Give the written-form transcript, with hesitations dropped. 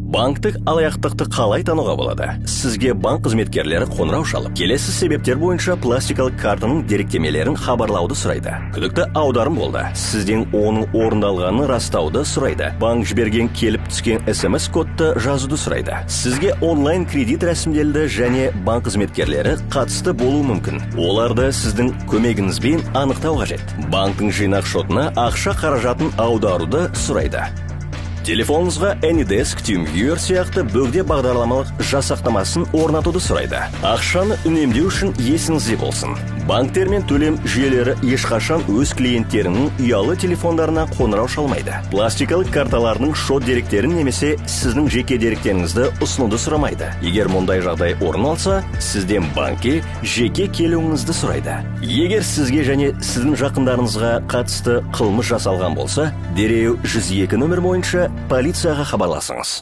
Банктық алаяқтықты қалай тануға болады? Сізге банк қызметкерлері қоңырау шалып, келесі себептер бойынша пластикалық картаның деректемелерін хабарлауды сұрайды. Күдікті аударым болды. Сізден оның орындалғанын растауды сұрайды. Банк жіберген келіп түскен SMS кодты жазуды сұрайды. Сізге онлайн кредит рәсімделді және банк қызметкерлері қатысты болуы мүмкін. Оларды сіздің көмегіңізбен анықтау қажет. Банктың жинақ шотына ақша қаражатын аударуды сұрайды. Телефоныңызға AnyDesk, TeamViewer сияқты бөгде бағдарламалық жасақтамасын орнатуды сұрайды. Ақшаны үнемдеу үшін есіңізде болсын. Банктер мен төлем жүйелері ешқашан өз клиенттерінің ұялы телефондарына қоңырау шалмайды. Пластикалық карталарының шот деректерін немесе сіздің жеке деректеріңізді ұсынуды сұрамайды. Егер мұндай жағдай орын алса, сізден банкке жеке келуіңізді сұрайды. Егер сізге және сіздің жақындарыңызға қатысты қылмыс жасалған болса, дереу 102 нөмір бойынша полицияға хабарласыңыз.